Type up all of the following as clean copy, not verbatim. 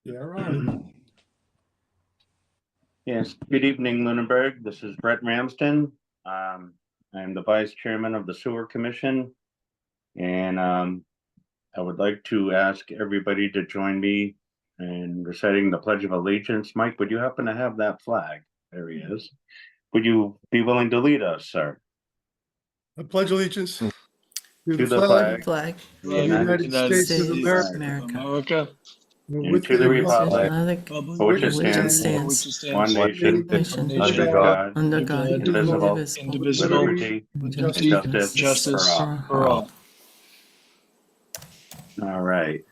Yeah, right. Yes, good evening, Lunenburg. This is Brett Ramsden. I'm the Vice Chairman of the Sewer Commission. And I would like to ask everybody to join me in reciting the Pledge of Allegiance. Mike, would you happen to have that flag? There he is. Would you be willing to lead us, sir? I pledge allegiance to To the the flag flag of the United States of America, and and with to the republic republic for which it stands, one nation, under God, under God, indivisible, with indivisible, liberty and and justice for all. All right.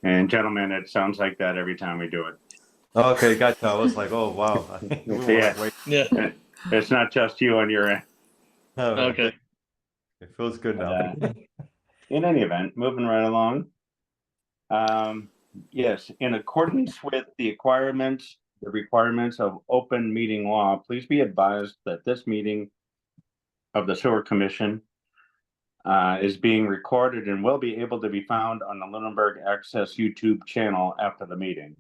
And gentlemen, it sounds like that every time we do it. Okay, gotcha. I was like, oh wow. We were Yeah. like, wait. Yeah. It's not just you on your end. Oh, Okay. it feels good now. In any event, moving right along. Yes, in accordance with the requirements of open meeting law, please be advised that this meeting of the Sewer Commission is being recorded and will be able to be found on the Lunenburg Access YouTube channel after the meeting.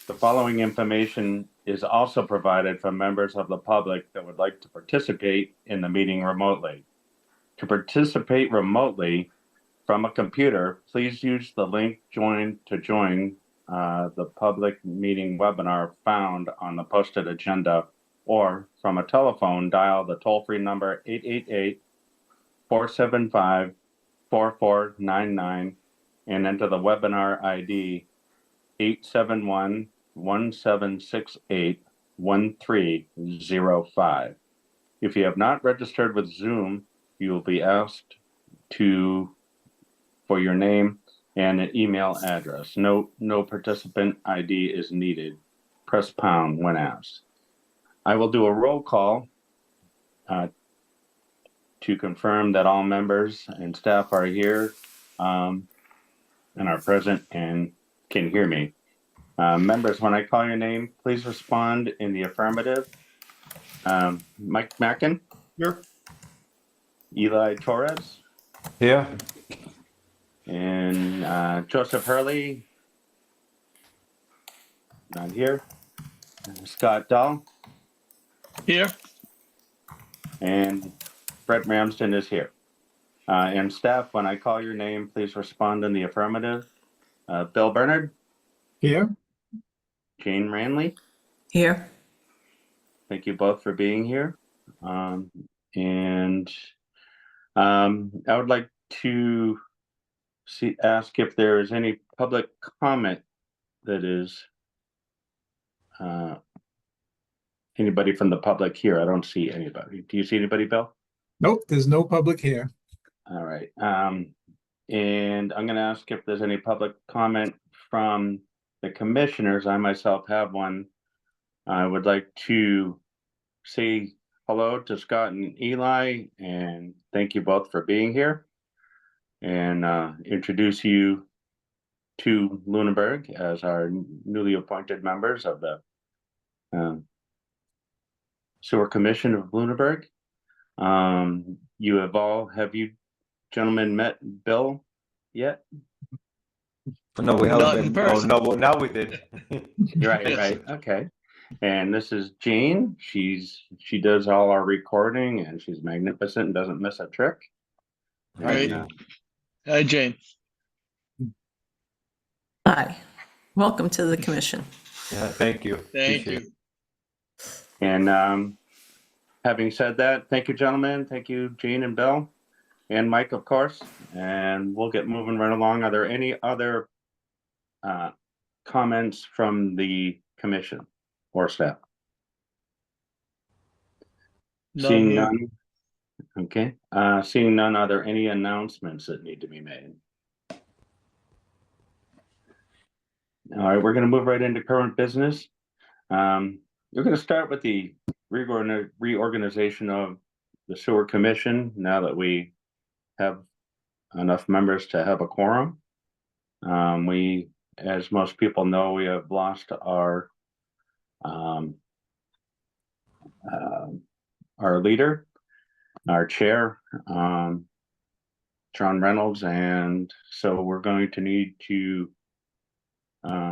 The following information is also provided for members of the public that would like to participate in the meeting remotely. To participate remotely from a computer, please use the link to join the public meeting webinar found on the posted agenda, or from a telephone, dial the toll-free number 888-475-4499 and enter the webinar ID 871-1768-1305. If you have not registered with Zoom, you will be asked for your name and an email address. No participant ID is needed. Press pound when asked. I will do a roll call to confirm that all members and staff are here and are present and can hear me. Members, when I call your name, please respond in the affirmative. Mike Mackin, Here. Eli Torres, Here. and Joseph Hurley, not here. Scott Dahl, Here. and Brett Ramsden is here. And staff, when I call your name, please respond in the affirmative. Bill Bernard, Here. Jane Ranley, Here. thank you both for being here. I would like to ask if there is any public comment that is anybody from the public here. I don't see anybody. Do you see anybody, Bill? Nope, there's no public here. All right. And I'm going to ask if there's any public comment from the commissioners. I myself have one. I would like to say hello to Scott and Eli, and thank you both for being here, and introduce you to Lunenburg as our newly appointed members of the Sewer Commission of Lunenburg. Have you gentlemen met Bill yet? No, we Not haven't in been. Oh person. no, well, now we did. Right. Okay. And this is Jane. She does all our recording, and she's magnificent and doesn't miss a trick. Great. And, Hi, Jane. Hi, welcome to the commission. Yeah, thank you. Thank Appreciate you. And having said that, thank you, gentlemen. Thank you, Jane and Bill, and Mike, of course. And we'll get moving right along. Are there any other comments from the commission or staff? Seeing here. none. Okay. Seeing none, are there any announcements that need to be made? All right, we're going to move right into current business. We're going to start with the reorganization of the Sewer Commission now that we have enough members to have a quorum. As most people know, we have lost our leader, our chair, John Reynolds, and so we're going to need to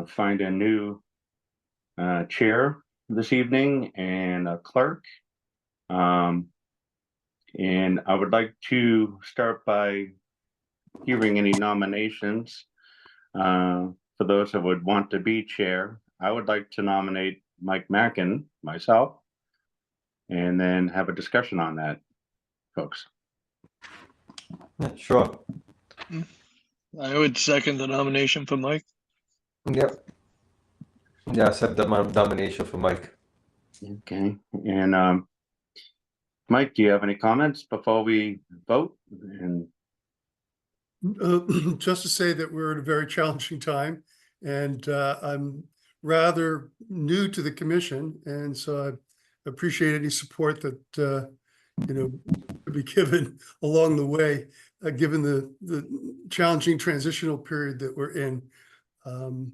find a new chair this evening and a clerk. And I would like to start by hearing any nominations for those that would want to be chair. I would like to nominate Mike Mackin, myself, and then have a discussion on that, folks. Yeah, sure. I would second the nomination for Mike. Yep. Yeah, accept the nomination for Mike. Okay, and Mike, do you have any comments before we vote? And Just to say that we're in a very challenging time, and I'm rather new to the commission, and so I appreciate any support that could be given along the way, given the challenging transitional period that we're in. I'm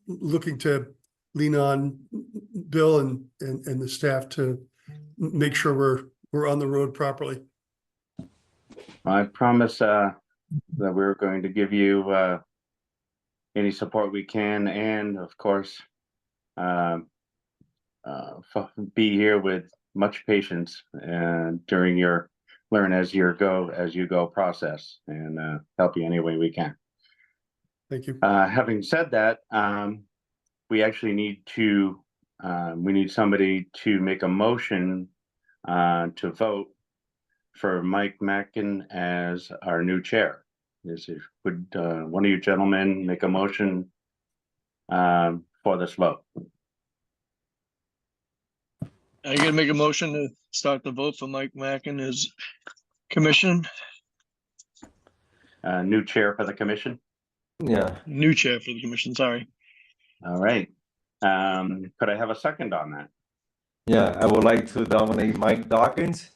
looking to lean on Bill and the staff to make sure we're on the road properly. I promise that we're going to give you any support we can, and of course, be here with much patience during your learn as you go process, and help you any way we can. Thank you. Having said that, we actually need somebody to make a motion to vote for Mike Mackin as our new chair. Would one of you gentlemen make a motion for this vote? I gotta make a motion to start the vote for Mike Mackin as commission, New chair for the commission? Yeah. new chair for the commission, sorry. All right. Could I have a second on that? Yeah, I would like to nominate Mike Dawkins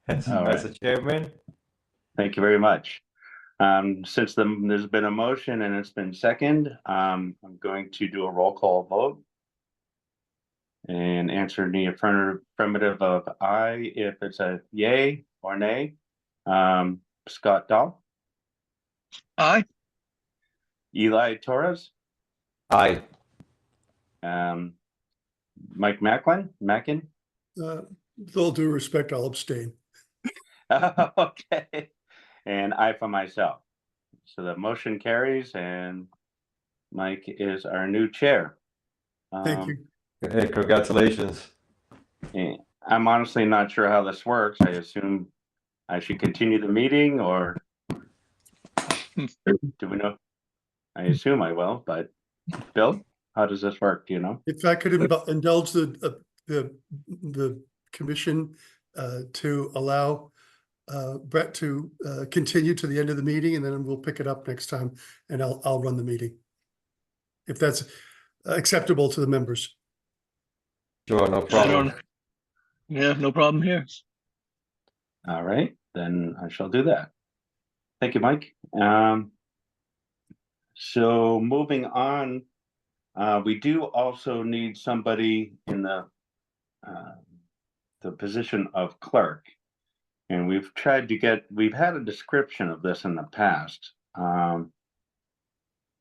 as All right. the chairman. Thank you very much. Since there's been a motion and it's been second, I'm going to do a roll call vote and answer in the affirmative of aye if it's a yay or nay. Scott Dahl, Aye. Eli Torres, Aye. Mike Mackin. With all due respect, I'll abstain. Okay, and I for myself. So the motion carries, and Mike is our new chair. Thank you. Hey, congratulations. And I'm honestly not sure how this works. I assume I should continue the meeting, or do we know? I assume I will, but Bill, how does this work? Do you know? If I could indulge the commission to allow Brett to continue to the end of the meeting, and then we'll pick it up next time, and I'll run the meeting, if that's acceptable to the members. Sure, no problem. Yeah, no problem here. All right, then I shall do that. Thank you, Mike. So moving on, we do also need somebody in the position of clerk. And we've had a description of this in the past.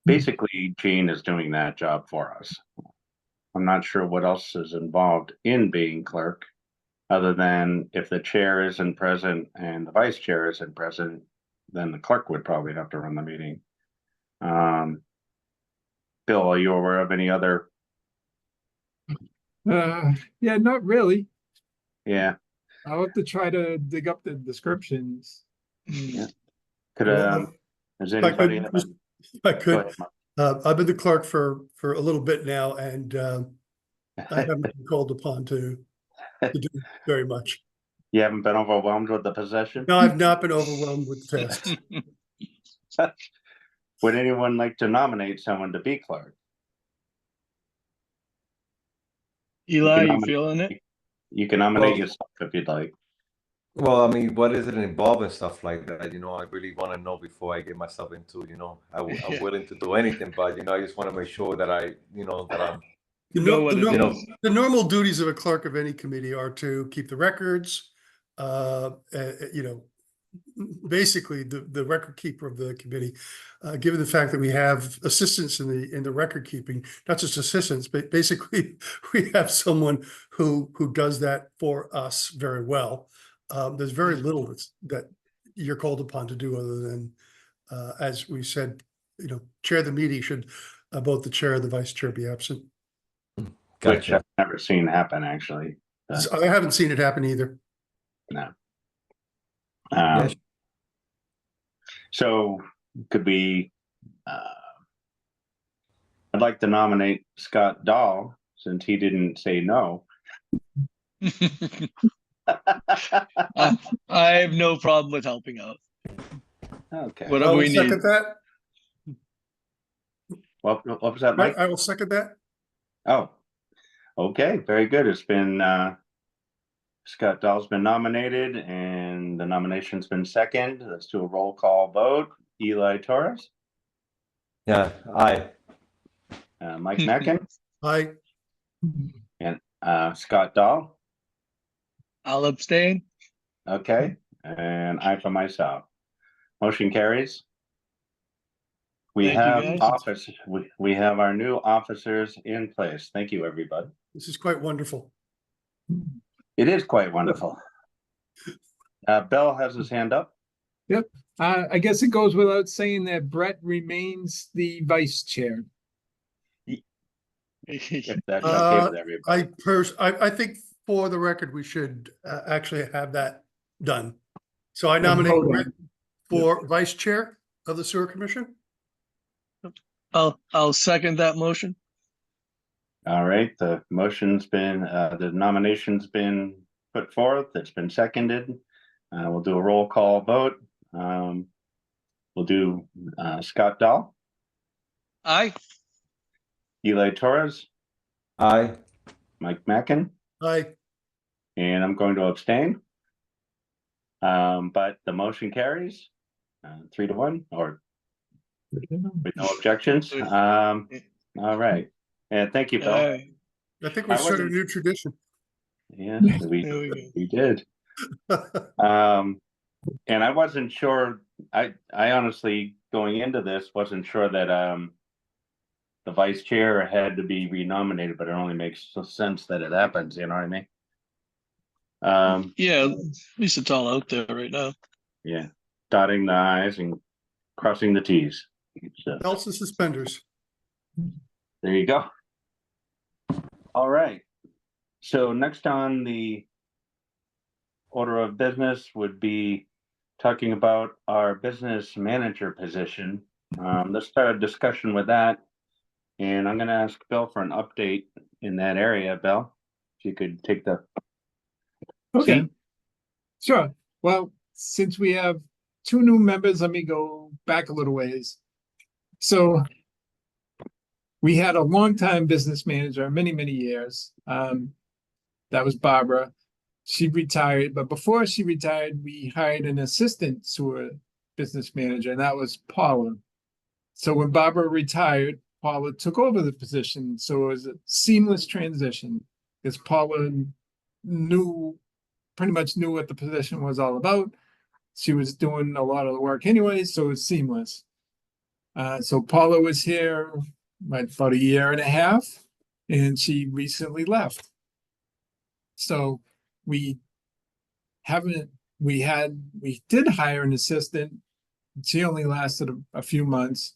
Basically, Jane is doing that job for us. I'm not sure what else is involved in being clerk, other than if the chair isn't present and the vice chair isn't present, then the clerk would probably have to run the meeting. Bill, are you aware of any other? Yeah, not really. Yeah. I'll have to try to dig up the descriptions. Yeah. Could Well, has if I anybody? could, if I Go could, ahead, Mark. I've been the clerk for a little bit now, and I haven't been called upon to do very much. You haven't been overwhelmed with the possession? No, I've not been overwhelmed with tasks. Would anyone like to nominate someone to be clerk? Eli, you nominate- feeling it? You can nominate Well- yourself if you'd like. Well, I mean, what is it involved and stuff like that? I really want to know before I get myself into, I'm willing to do anything, but, I just want to make sure that that I'm, The normal duties of a clerk of any committee are to keep the records, basically the record keeper of the committee, given the fact that we have assistants in the record keeping, not just assistants, but basically we have someone who does that for us very well. There's very little that you're called upon to do other than, as we said, chair the meeting should both the chair and the vice chair be absent. Which Gotcha. I've never seen happen, actually. I haven't seen it happen either. No. Yes. So could we, I'd like to nominate Scott Dahl, since he didn't say no. I have no problem with helping out. Okay. I Whatever will we need. second that. What was that, Mike? I will second that. Oh, okay, very good. It's been, Scott Dahl's been nominated and the nomination's been second. Let's do a roll call vote. Eli Torres, Yeah, aye. Mike Mackin, I and Scott Dahl. I'll abstain. Okay, and I for myself. Motion carries. We Thank you, have guys. office, we have our new officers in place. Thank you, everybody. this is quite wonderful. It is quite wonderful. Bell has his hand up. I guess it goes without saying that Brett remains the vice chair. If that's okay with everybody. I think for the record, we should actually have that done. So I nominate vote on Brett it. for vice chair of the sewer commission. I'll second that motion. All right, the motion's been, the nomination's been put forth, it's been seconded. We'll do a roll call vote. We'll do Scott Dahl, Aye. Eli Torres, Aye. Mike Mackin, I and I'm going to abstain. But the motion carries 3-1, or with no objections. All right, and thank you, Bill. Aye. I think we I started a wasn't- new tradition. Yeah, There we go. we did. And I wasn't sure, I honestly, going into this, wasn't sure that, the vice chair had to be renominated, but it only makes sense that it happens, you know what I mean? Yeah, at least it's all out there right now. Yeah, dotting the i's and crossing the t's. So, Belts and suspenders. there you go. All right. So next on the order of business would be talking about our business manager position. Let's start a discussion with that. And I'm gonna ask Bill for an update in that area. Bill, if you could take the. Okay, seat. sure. Well, since we have two new members, let me go back a little ways. So we had a longtime business manager, many, many years. That was Barbara. She retired, but before she retired, we hired an assistant sewer business manager, and that was Paula. So when Barbara retired, Paula took over the position. So it was a seamless transition because Paula pretty much knew what the position was all about. She was doing a lot of the work anyway, so it was seamless. So Paula was here about a year and a half, and she recently left. So we did hire an assistant. She only lasted a few months.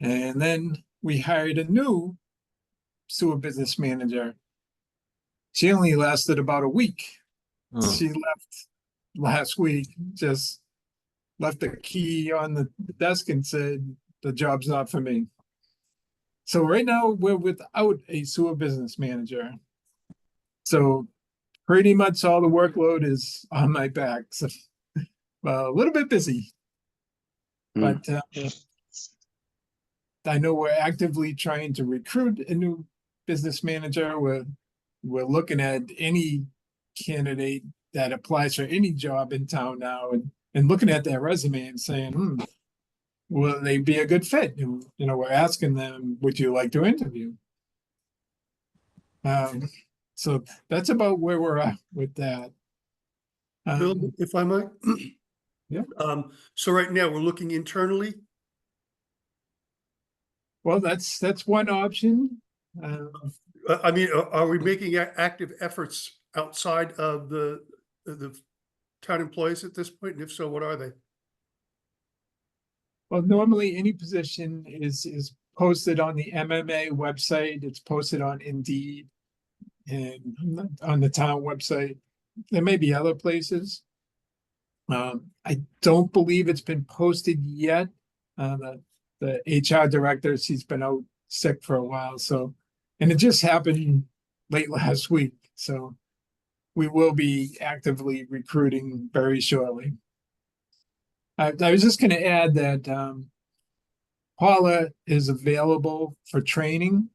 And then we hired a new sewer business manager. She only lasted about a week. She left last week, just left the key on the desk and said, the job's not for me. So right now we're without a sewer business manager. So pretty much all the workload is on my back. So a little bit busy. But Yeah. I know we're actively trying to recruit a new business manager. We're looking at any candidate that applies for any job in town now and looking at their resume and saying, will they be a good fit? And, we're asking them, would you like to interview? So that's about where we're at with that. Bill, if I might, So right now, we're looking internally. Well, that's one option. I mean, are we making active efforts outside of the town employees at this point? And if so, what are they? Well, normally any position is posted on the MMA website. It's posted on Indeed and on the town website. There may be other places. I don't believe it's been posted yet. The HR director, she's been out sick for a while, so, and it just happened late last week, so we will be actively recruiting very shortly. I was just gonna add that Paula is available for training.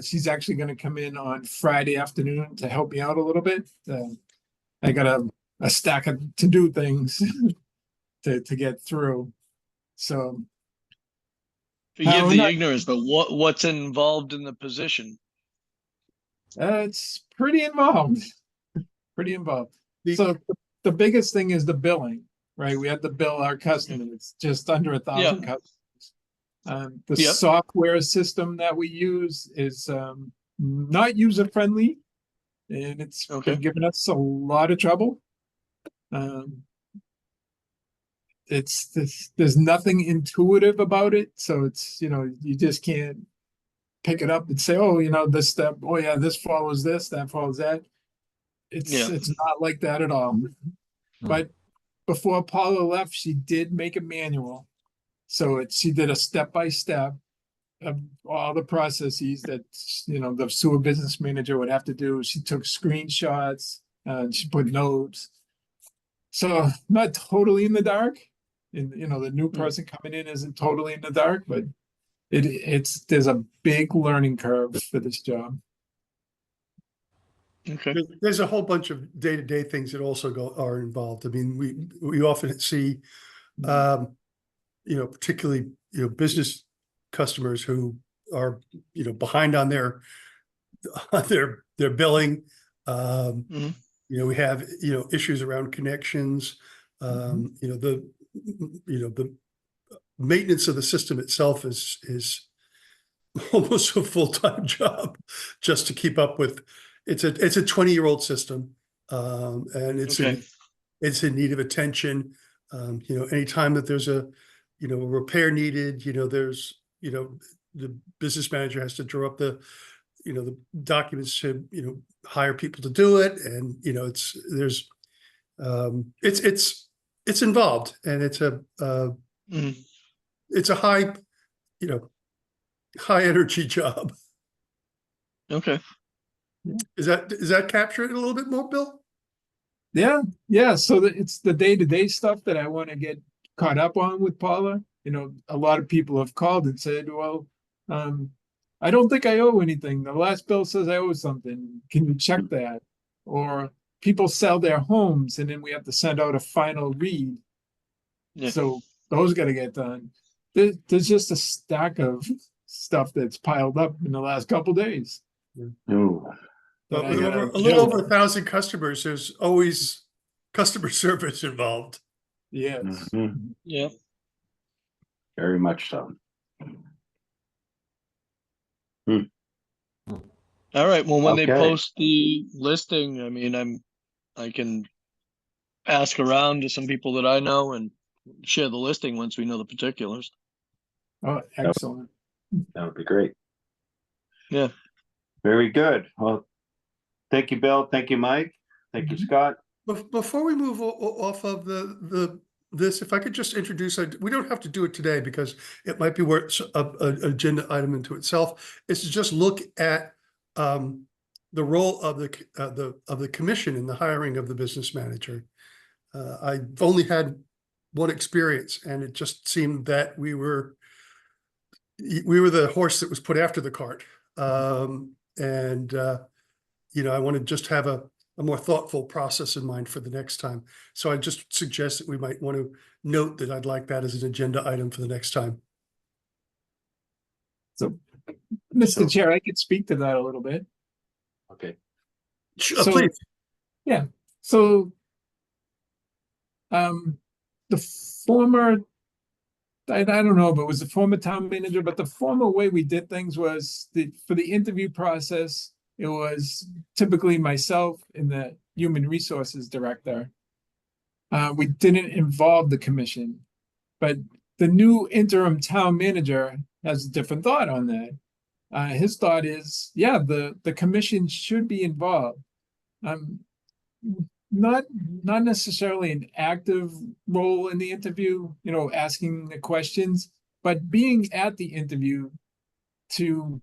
She's actually gonna come in on Friday afternoon to help me out a little bit. I got a stack of to-do things to get through. So Forgive we're the not- ignorance, but what's involved in the position? it's pretty involved. Pretty involved. The- So the biggest thing is the billing, right? We have to bill our customers, just under 1,000 customers. The Yep. software system that we use is not user friendly, and it's Okay. been giving us a lot of trouble. There's nothing intuitive about it, so it's, you just can't pick it up and say, oh, this step, oh yeah, this follows this, that follows that. Yeah. It's not like that at all. But before Paula left, she did make a manual. So she did a step-by-step of all the processes that, the sewer business manager would have to do. She took screenshots, and she put notes. So not totally in the dark. And, the new person coming in isn't totally in the dark, but there's a big learning curve for this job. Okay. There's a whole bunch of day-to-day things that also are involved. I mean, we often see, particularly, business customers who are, behind on their billing. We have, issues around connections. The maintenance of the system itself is almost a full-time job just to keep up with. It's a 20-year-old system, and it's in need of attention. Anytime that there's a repair needed, there's the business manager has to draw up the documents to hire people to do it, and it's involved, and it's a high energy job. Okay. Does that capture it a little bit more, Bill? Yeah. So it's the day-to-day stuff that I want to get caught up on with Paula. A lot of people have called and said, well, I don't think I owe anything. The last bill says I owe something. Can you check that? Or people sell their homes and then we have to send out a final read. Yeah. So those got to get done. There's just a stack of stuff that's piled up in the last couple days. Ooh. But I with gotta a little deal over with. 1,000 customers, there's always customer service involved. Yes. Mhm. Yeah. Very much so. All right. Well, when they Okay. post the listing, I mean, I can ask around to some people that I know and share the listing once we know the particulars. Oh, excellent. That would be great. Yeah. Very good. Well, thank you, Bill. Thank you, Mike. Thank you, Scott. Before we move off of this, if I could just introduce, we don't have to do it today because it might be worth an agenda item into itself, is to just look at the role of the commission in the hiring of the business manager. I've only had one experience, and it just seemed that we were the horse that was put after the cart. I want to just have a more thoughtful process in mind for the next time. So I just suggest that we might want to note that I'd like that as an agenda item for the next time. So, Mr. Chair, I could speak to that a little bit. Okay. Please. So, the former, I don't know if it was the former town manager, but the former way we did things was for the interview process, it was typically myself and the human resources director. We didn't involve the commission, but the new interim town manager has a different thought on that. His thought is, yeah, the commission should be involved. Not necessarily an active role in the interview, asking the questions, but being at the interview to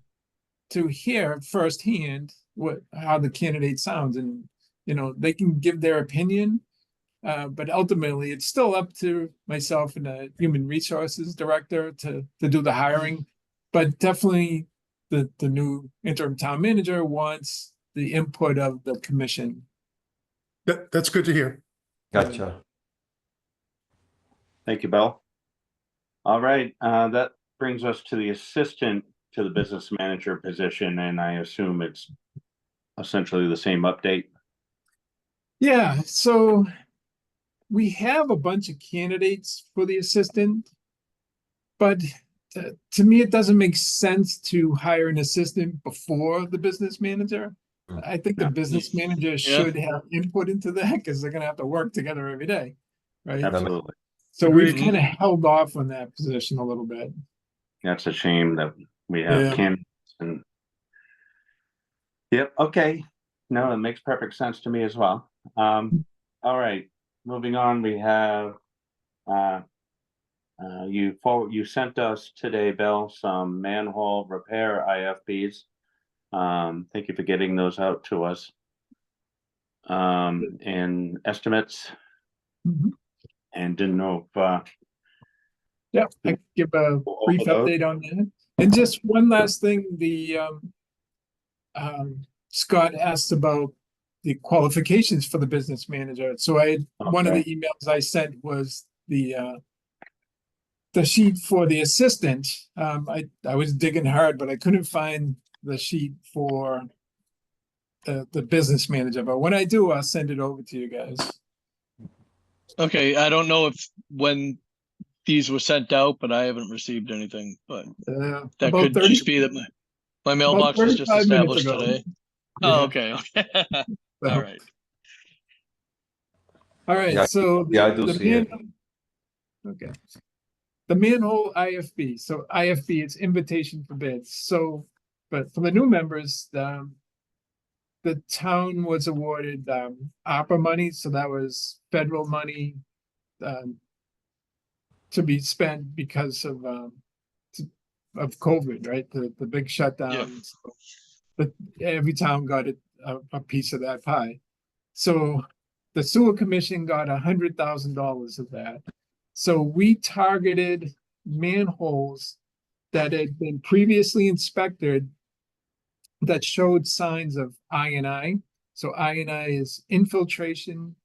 hear firsthand how the candidate sounds, and they can give their opinion, but ultimately it's still up to myself and the human resources director to do the hiring. But definitely the new interim town manager wants the input of the commission. That's good to hear. Gotcha. Thank you, Bill. All right, that brings us to the assistant to the business manager position, and I assume it's essentially the same update. Yeah, so we have a bunch of candidates for the assistant, but to me, it doesn't make sense to hire an assistant before the business manager. I think the business manager should have input into that because they're going to have to work together every day, right? Absolutely. So we've kind of held off on that position a little bit. That's a shame that we have candidates and. Yep. Okay. No, it makes perfect sense to me as well. All right. Moving on, we have you sent us today, Bill, some manhole repair IFBs. Thank you for getting those out to us. And estimates. And didn't know if yeah, I can give a brief update on that. And just one last thing, the Scott asked about the qualifications for the business manager. So one of the emails I sent was the sheet for the assistant. I was digging hard, but I couldn't find the sheet for the business manager. But when I do, I'll send it over to you guys. Okay, I don't know when these were sent out, but I haven't received anything. But that could just be that my mailbox was just established today. Oh, okay. All right. All right. Yeah, so I do see it. Okay. The manhole IFB. So IFB, it's invitation for bids. So, but for the new members, the town was awarded ARPA money. So that was federal money to be spent because of COVID, right? The big shutdown. Yeah. So, but every town got a piece of that pie. So the sewer commission got $100,000 of that. So we targeted manholes that had been previously inspected that showed signs of I&I. So I&I is infiltration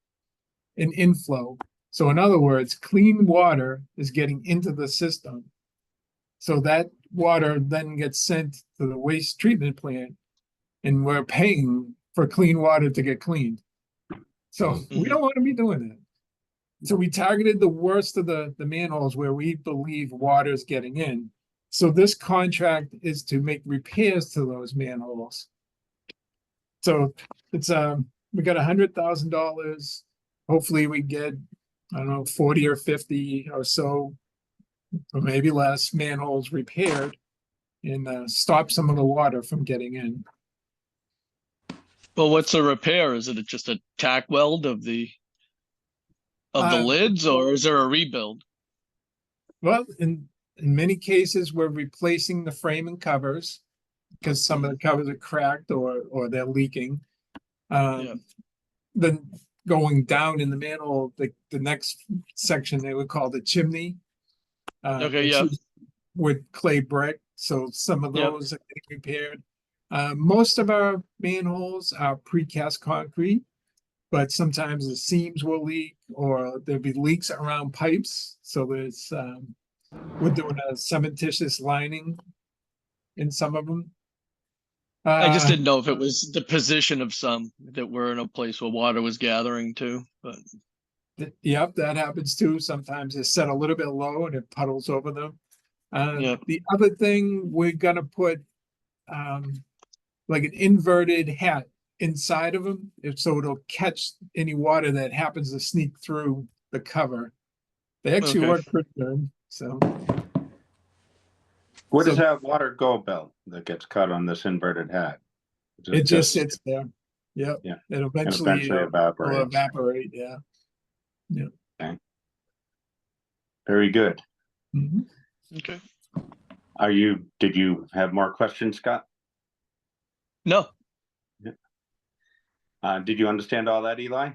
and inflow. So in other words, clean water is getting into the system. So that water then gets sent to the waste treatment plant, and we're paying for clean water to get cleaned. So we don't want to be doing that. So we targeted the worst of the manholes where we believe water is getting in. So this contract is to make repairs to those manholes. So it's we got $100,000. Hopefully we get, I don't know, 40 or 50 or so, or maybe less, manholes repaired and stop some of the water from getting in. Well, what's a repair? Is it just a tack weld of the lids, or is there a rebuild? Well, in many cases, we're replacing the frame and covers because some of the covers are cracked or they're leaking. Then going down in the manhole, the next section they would call the chimney. With clay brick, so some of those are getting repaired. Most of our manholes are precast concrete, but sometimes the seams will leak or there'll be leaks around pipes. So there's we're doing a cementitious lining in some of them. I just didn't know if it was the position of some that were in a place where water was gathering too, but Yep, that happens too. Sometimes it's set a little bit low and it puddles over them. Yep. The other thing, we're gonna put like an inverted hat inside of them, so it'll catch any water that happens to sneak through the cover. They actually Okay. work pretty good, so. Where does So- that water go, Bill, that gets cut on this inverted hat? Is It just sits there. Yep. Yeah. It and eventually will evaporates? evaporate, yeah. Very good. Mhm. Okay. Did you have more questions, Scott? No, Did you understand all that, Eli?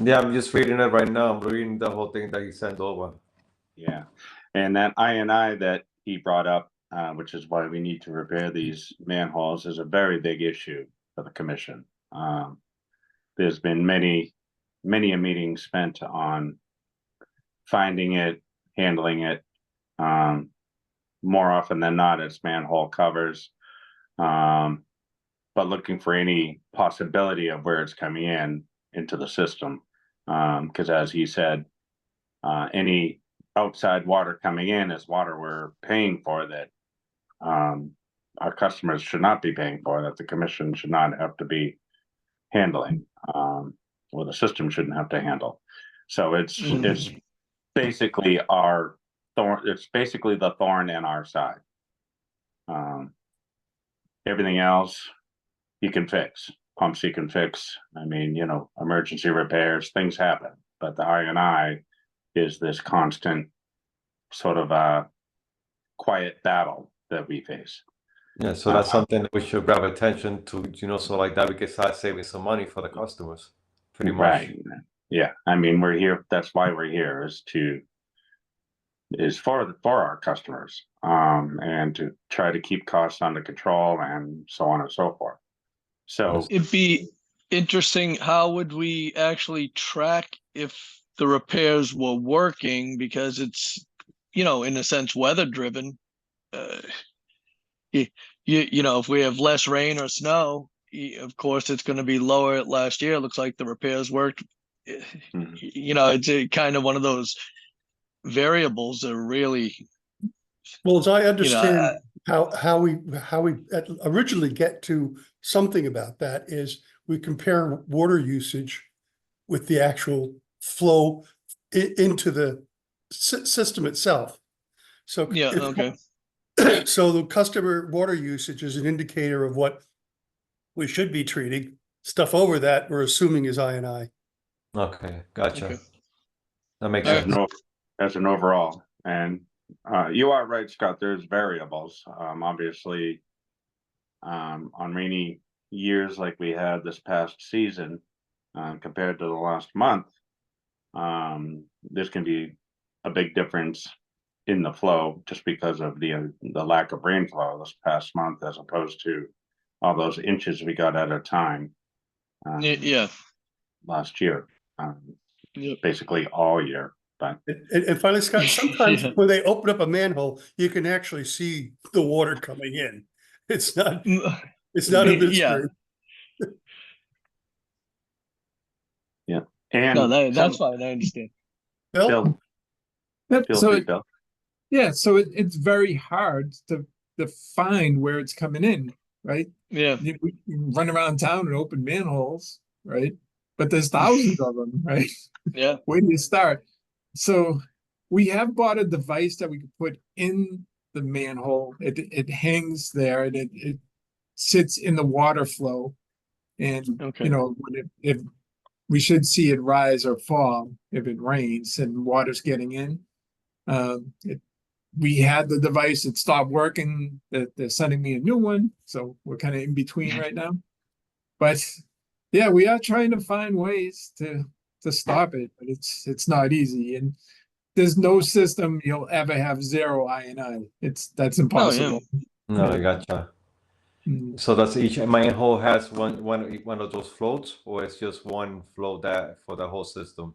Yeah, I'm just reading it right now. I'm reading the whole thing that you sent over. Yeah, and that I that he brought up, which is why we need to repair these manholes, is a very big issue for the commission. There's been many a meeting spent on finding it, handling it. More often than not, it's manhole covers. But looking for any possibility of where it's coming into the system. Because as he said, any outside water coming in is water we're paying for that our customers should not be paying for, that the commission should not have to be handling, or the system shouldn't have to handle. So it's basically our thorn. It's basically the thorn in our side. Everything else you can fix. Pumps you can fix. I mean, emergency repairs, things happen. But the I is this constant sort of quiet battle that we face. Yeah, so that's something that we should grab attention to, so like that we can start saving some money for the customers, pretty much. Right. Yeah. I mean, we're here. That's why we're here, is for our customers, and to try to keep costs under control and so on and so forth. So it'd be interesting. How would we actually track if the repairs were working? Because it's, in a sense, weather driven. If we have less rain or snow, of course, it's going to be lower. Last year, it looks like the repairs worked. It's a kind of one of those variables that are really, Well, as I understand how we originally get to something about that is we compare water usage with the actual flow into the system itself. So yeah, okay. So the customer water usage is an indicator of what we should be treating. Stuff over that we're assuming is I&I. Okay, gotcha. Okay. That makes All sense. as an overall, and you are right, Scott. There's variables. Obviously, on rainy years like we had this past season, compared to the last month, there's going to be a big difference in the flow just because of the lack of rainfall this past month, as opposed to all those inches we got at a time. Yeah. Last year, Yep. basically all year. But And finally, Scott, sometimes Yeah. when they open up a manhole, you can actually see the water coming in. It's not a mystery. Yeah. and No, that's fine. I understand. Bill? Yep, feel so free, Bill. yeah, so it's very hard to find where it's coming in, right? Yeah. We run around town and open manholes, right? But there's thousands of them, right? Yeah. Where do you start? So we have bought a device that we could put in the manhole. It hangs there and it sits in the water flow. And Okay. when if we should see it rise or fall if it rains and water's getting in. We had the device, it stopped working, they're sending me a new one, so we're kind of in between right now. But yeah, we are trying to find ways to stop it, but it's not easy. And there's no system you'll ever have zero I&I. That's impossible. No, I gotcha. Mm. So does each manhole has one of those floats, or it's just one float that for the whole system?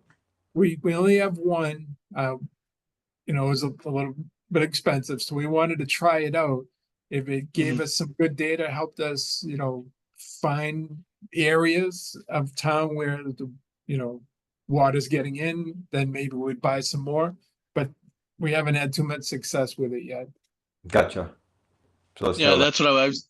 We only have one. It was a little bit expensive, so we wanted to try it out. If it gave us some good data, helped us, find areas of town where the water's getting in, then maybe we'd buy some more. But we haven't had too much success with it yet. Gotcha. So it's Yeah, not like- that's what I was.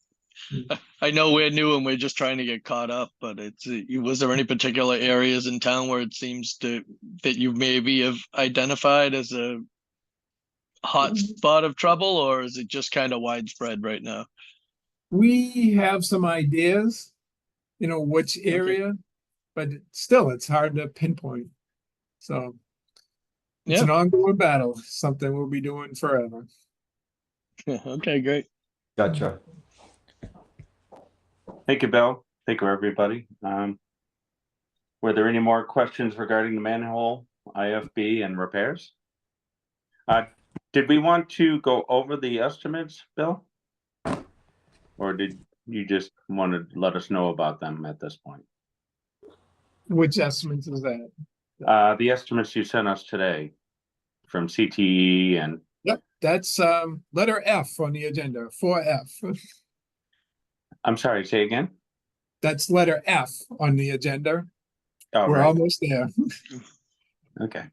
I know we're new and we're just trying to get caught up, but was there any particular areas in town where it seems that you maybe have identified as a hot spot of trouble, or is it just kind of widespread right now? We have some ideas, which area, but still it's hard to pinpoint. So it's Yeah. an ongoing battle, something we'll be doing forever. Okay, great. Gotcha. Thank you, Bill. Thank you, everybody. Were there any more questions regarding the manhole, IFB and repairs? Did we want to go over the estimates, Bill? Or did you just want to let us know about them at this point? Which estimates is that? The estimates you sent us today from CTE and, Yep, that's letter F on the agenda, 4F. I'm sorry, say again? That's letter F on the agenda. Oh, We're right. almost there. Okay.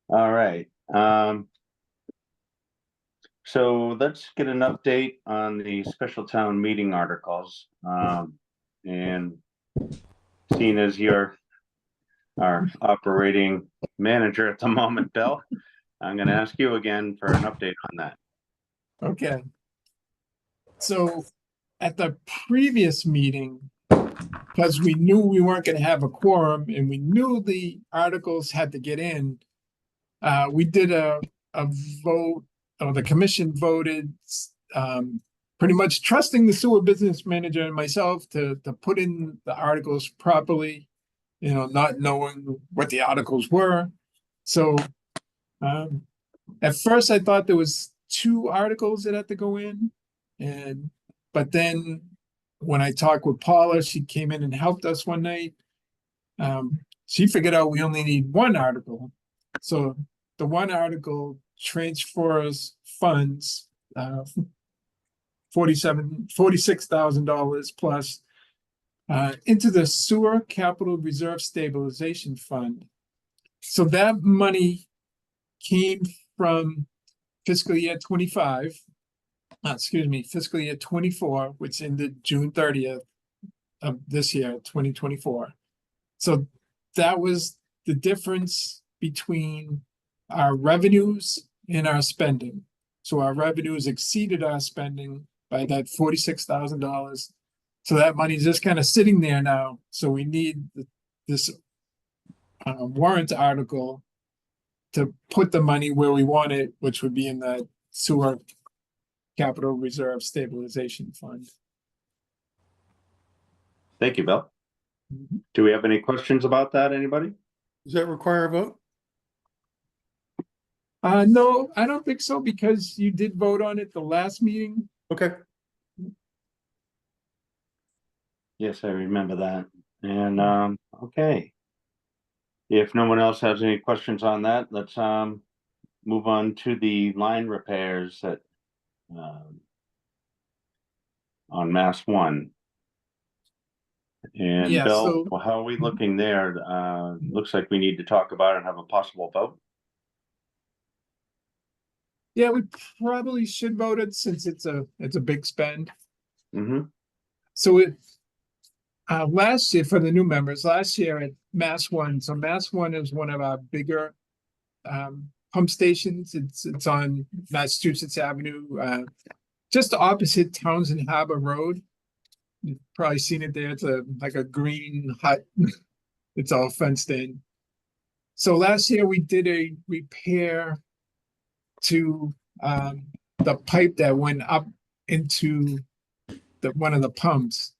All right. So let's get an update on the special town meeting articles. And seeing as you're our operating manager at the moment, Bill, I'm going to ask you again for an update on that. Okay. So at the previous meeting, because we knew we weren't going to have a quorum and we knew the articles had to get in, we did a vote, or the commission voted, pretty much trusting the sewer business manager and myself to put in the articles properly, not knowing what the articles were. So at first I thought there was 2 articles that had to go in, but then when I talked with Paula, she came in and helped us one night. She figured out we only need 1 article. So the 1 article transfers funds, $46,000 plus, into the sewer capital reserve stabilization fund. So that money came from fiscal year 25, fiscal year 24, which ended June 30th of this year, 2024. So that was the difference between our revenues and our spending. So our revenues exceeded our spending by that $46,000. So that money is just kind of sitting there now. So we need this warrant article to put the money where we want it, which would be in the sewer capital reserve stabilization fund. Thank you, Bill. Do we have any questions about that, anybody? Does that require a vote? No, I don't think so, because you did vote on it the last meeting. Okay. Yes, I remember that. And, okay. If no one else has any questions on that, let's, move on to the line repairs that, on Mass One. And Yeah, Bill, so- how are we looking there? Looks like we need to talk about it and have a possible vote. Yeah, we probably should vote it since it's a big spend. Mm-hmm. So last year, for the new members, last year at Mass One, so Mass One is one of our bigger pump stations. It's on Massachusetts Avenue, just opposite Townsend Harbor Road. You've probably seen it there. It's like a green hut. It's all fenced in. So last year we did a repair to the pipe that went up into one of the pumps.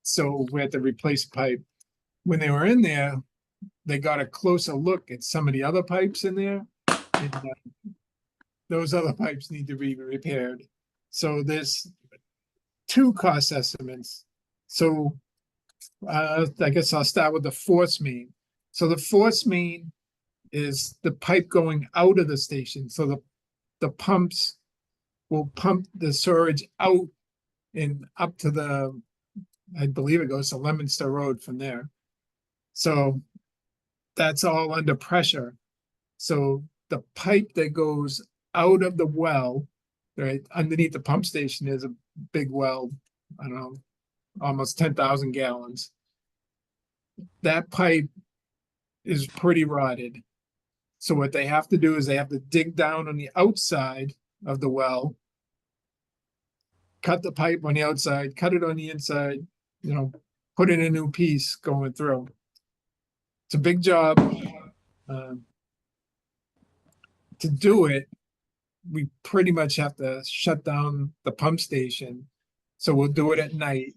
So we had to replace the pipe. When they were in there, they got a closer look at some of the other pipes in there. And, those other pipes need to be repaired. So there's 2 cost estimates. So I guess I'll start with the force main. So the force main is the pipe going out of the station. So the pumps will pump the sewage out and up to I believe it goes to Leominster Road from there. So that's all under pressure. So the pipe that goes out of the well, right, underneath the pump station is a big well, I don't know, almost 10,000 gallons. That pipe is pretty rotted. So what they have to do is they have to dig down on the outside of the well, cut the pipe on the outside, cut it on the inside, put in a new piece going through. It's a big job. To do it, we pretty much have to shut down the pump station. So we'll do it at night.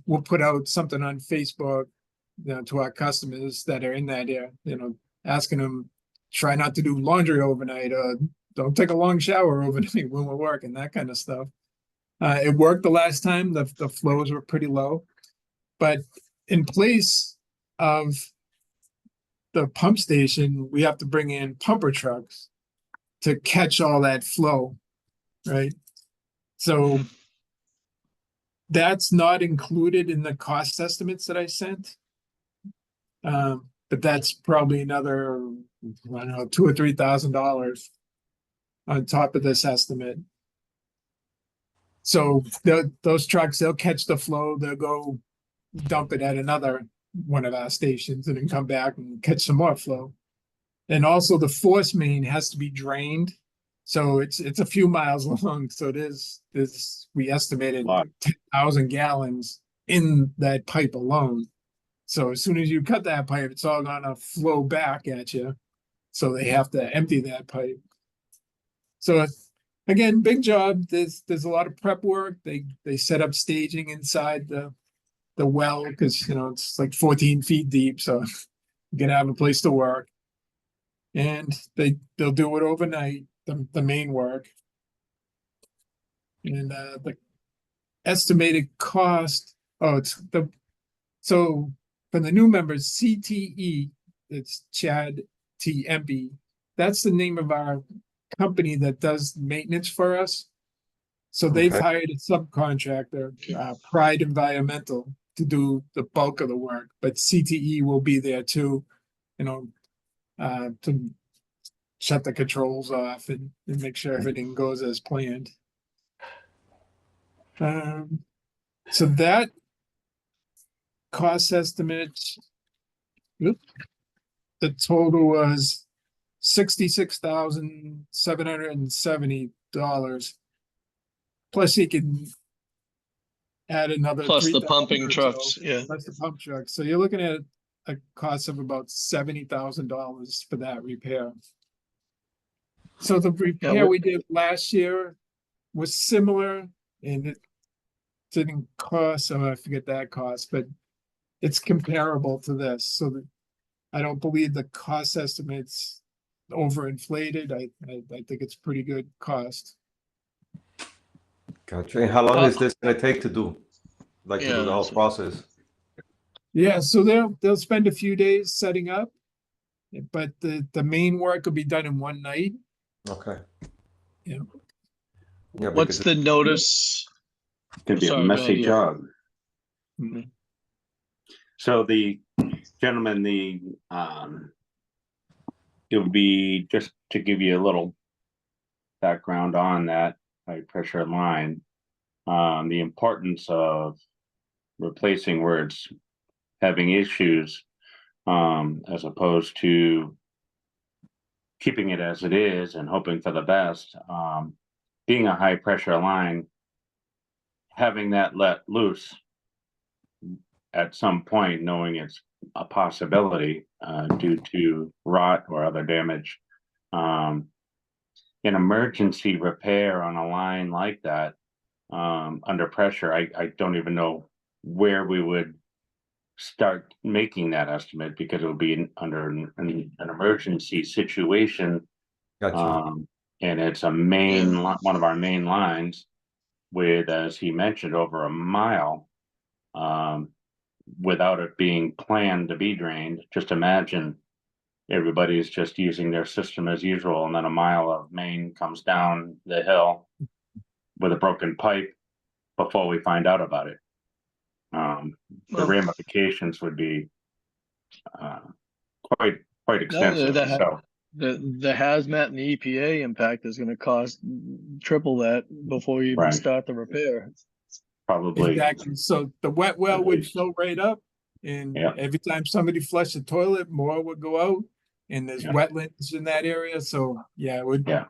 We'll put out something on Facebook, to our customers that are in that area, asking them, try not to do laundry overnight, or don't take a long shower overnight when we're working, that kind of stuff. It worked the last time. The flows were pretty low, but in place of the pump station, we have to bring in pumper trucks to catch all that flow, right? So that's not included in the cost estimates that I sent. But that's probably another, I don't know, $2,000 or $3,000 on top of this estimate. So those trucks, they'll catch the flow, they'll go dump it at another one of our stations and then come back and catch some more flow. And also the force main has to be drained. So it's a few miles long. So we estimated 10,000 gallons in that pipe alone. So as soon as you cut that pipe, it's all gonna flow back at you. So they have to empty that pipe. So again, big job. There's a lot of prep work. They set up staging inside the well because it's like 14 feet deep, so you gotta have a place to work. And they'll do it overnight, the main work. And the estimated cost, so for the new members, CTE, it's Chad T. Empey. That's the name of our company that does maintenance for us. So they've hired a subcontractor, Pride Environmental, to do the bulk of the work, but CTE will be there too, to shut the controls off and make sure everything goes as planned. So that cost estimate, the total was $66,770. Plus you can add another Plus the 3,000 pumping or trucks, so, yeah. plus the pump trucks. So you're looking at a cost of about $70,000 for that repair. So the repair we did last year was similar, and it didn't cost, I forget that cost, but it's comparable to this. So I don't believe the cost estimate's overinflated. I think it's pretty good cost. Gotcha. And how long is this gonna take to do? To do the whole process? Yeah, so they'll spend a few days setting up, but the main work will be done in one night. Okay. Yeah. Yeah. What's the notice? Could be a Sorry, go messy ahead, yeah. job. Mhm. So the gentleman, it would be, just to give you a little background on that high pressure line, the importance of replacing where it's having issues, as opposed to keeping it as it is and hoping for the best. Being a high pressure line, having that let loose at some point, knowing it's a possibility due to rot or other damage, an emergency repair on a line like that, under pressure, I don't even know where we would start making that estimate, because it would be under an emergency situation. Gotcha. And it's one of our main lines with, as he mentioned, over a mile, without it being planned to be drained. Just imagine everybody's just using their system as usual, and then a mile of main comes down the hill with a broken pipe before we find out about it. The ramifications would be quite extensive, that- so, The hazmat and the EPA impact is gonna cost triple that before you even Right. start the repair. probably, Exactly. So the wet well At would least. fill right up, and Yeah. every time somebody flushed the toilet, more would go out. And there's Yeah. wetlands in that area, so yeah, it would. Yeah.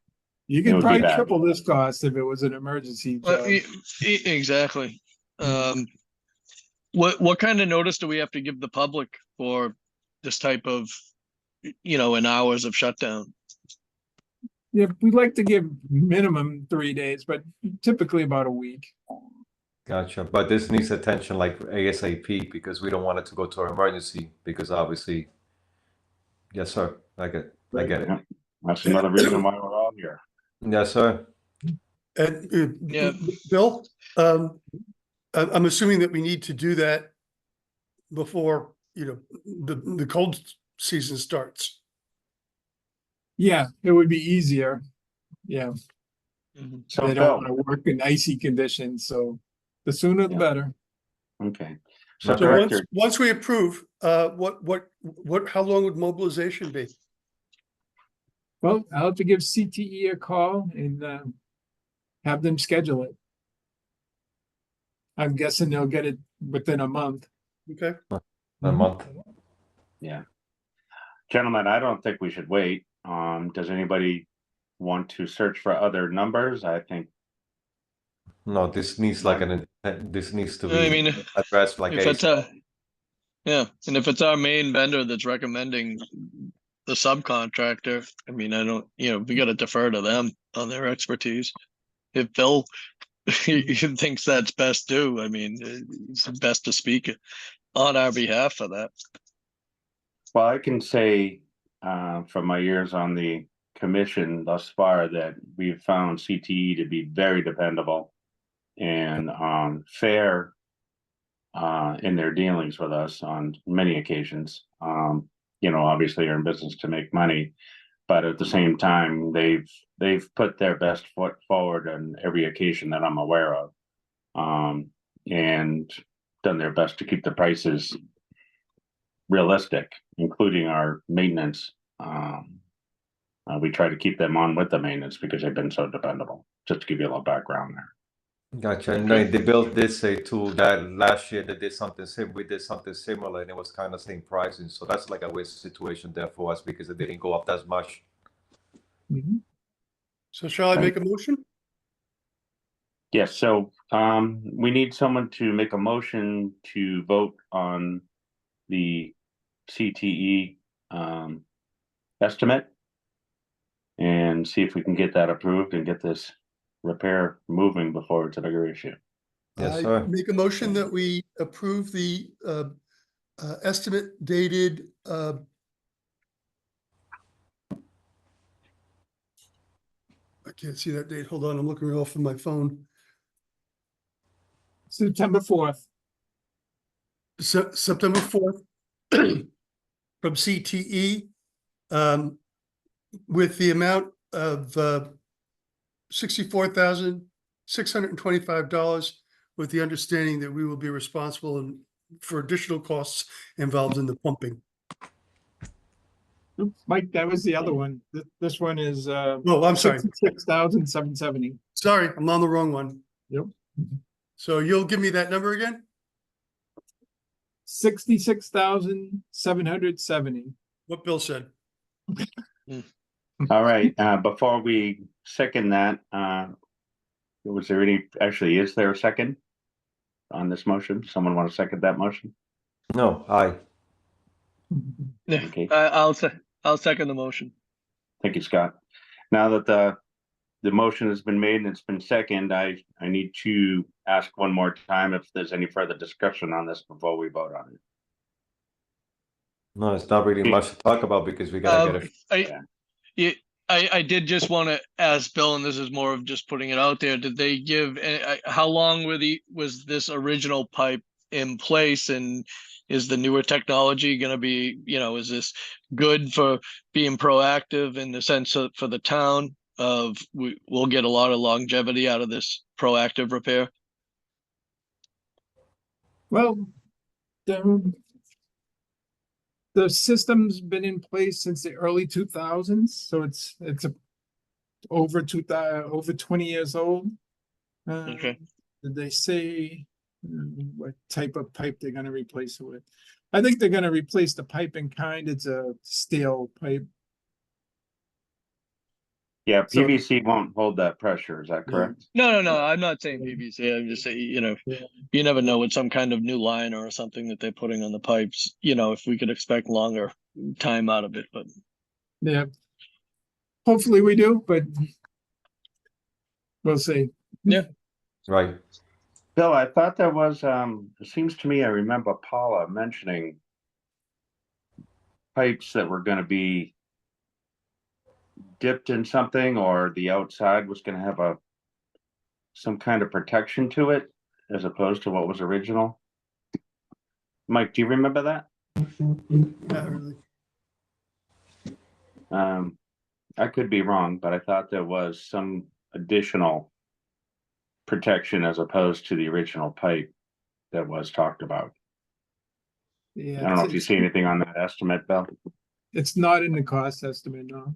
You It could would be probably bad. triple this cost if it was an emergency job. Exactly. What kind of notice do we have to give the public for this type of, in hours of shutdown? Yeah, we'd like to give minimum 3 days, but typically about a week. Gotcha. But this needs attention like ASAP because we don't want it to go to an emergency because obviously, yes, sir. I get it. Yeah. That's another reason why we're all here. Yes, sir. And, Yeah. Bill, I'm assuming that we need to do that before, the cold season starts. Yeah, it would be easier. Yeah, So they don't Bill, want to work in icy conditions, so the sooner the Yeah. better. okay. So So Director, once we approve, how long would mobilization be? Well, I'll have to give CTE a call and have them schedule it. I'm guessing they'll get it within a month. Okay, A month. yeah. Gentlemen, I don't think we should wait. Does anybody want to search for other numbers? I think, No, this needs like this needs to I be mean, addressed like if it's ASAP. and if it's our main vendor that's recommending the subcontractor, I mean, I don't, we gotta defer to them on their expertise. If Bill thinks that's best due, I mean, it's best to speak on our behalf for that. well, I can say, from my years on the commission thus far, that we've found CTE to be very dependable and, fair, in their dealings with us on many occasions. Obviously are in business to make money, but at the same time, they've put their best foot forward on every occasion that I'm aware of. And done their best to keep the prices realistic, including our maintenance. We try to keep them on with the maintenance because they've been so dependable. Just to give you a little background there. Gotcha. And the bill did say too that last year they did something similar. We did something similar, and it was kind of same pricing. So that's like a weird situation there for us because it didn't go up as much. so shall I make a motion? Yes, so we need someone to make a motion to vote on the CTE estimate and see if we can get that approved and get this repair moving before it's a bigger issue. Yes, I sir. make a motion that we approve the estimate dated I can't see that date. Hold on, I'm looking off of my phone. September 4th. September 4th from CTE with the amount of $64,625 with the understanding that we will be responsible for additional costs involved in the pumping. Oops, Mike, that was the other one. This one is Oh, I'm sorry. 66,770. Sorry, I'm on the wrong one. Yep. So you'll give me that number again? 66,770. What Bill said. All right, before we second that, is there a second on this motion? Someone want to second that motion? No, aye. Yeah, Okay. I'll second the motion. Thank you, Scott. Now that the motion has been made and it's been seconded, I need to ask one more time if there's any further discussion on this before we vote on it. No, it's not really much to talk about because we gotta get it. I did just want to ask Bill, and this is more of just putting it out there. Did they give, how long was this original pipe in place, and is the newer technology going to be, is this good for being proactive in the sense of for the town of we'll get a lot of longevity out of this proactive repair? Well, the system's been in place since the early 2000s, so it's over 20 years old. Okay. Did they say what type of pipe they're gonna replace it with? I think they're gonna replace the pipe in kind. It's a steel pipe. Yeah, So- PVC won't hold that pressure, is that correct? No, I'm not saying PVC. I'm just saying, Yeah. you never know with some kind of new line or something that they're putting on the pipes, if we could expect longer time out of it, but Yeah. Hopefully we do, but we'll see. Right. Bill, I thought there was, it seems to me I remember Paula mentioning pipes that were gonna be dipped in something, or the outside was gonna have some kind of protection to it as opposed to what was original. Mike, do you remember that? Not really. I could be wrong, but I thought there was some additional protection as opposed to the original pipe that was talked about. Yeah. I don't know if you see anything on that estimate, Bill. It's not in the cost estimate, no.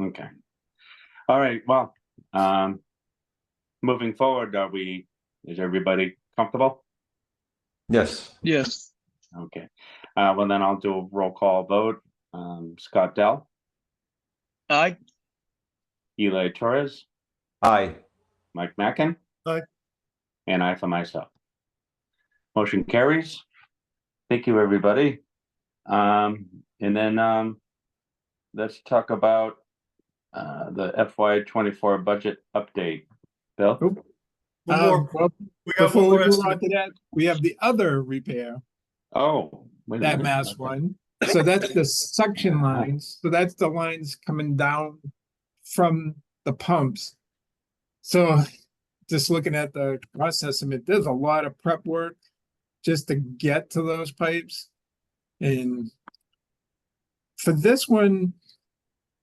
Okay. All right, well, moving forward, is everybody comfortable? Yes. yes. Okay, well then I'll do a roll call vote. Scott Dell, I, Eli Torres, Aye. Mike Mackin. Aye. And I for myself. Motion carries. Thank you, everybody. And then, let's talk about, the FY 24 budget update. Bill? One more, Well, we got before one we more move estimate. on to that, we have the other repair, Oh. wait a that minute. mass one. So that's the suction lines. So that's the lines coming down from the pumps. So just looking at the cost estimate, there's a lot of prep work just to get to those pipes. And for this one,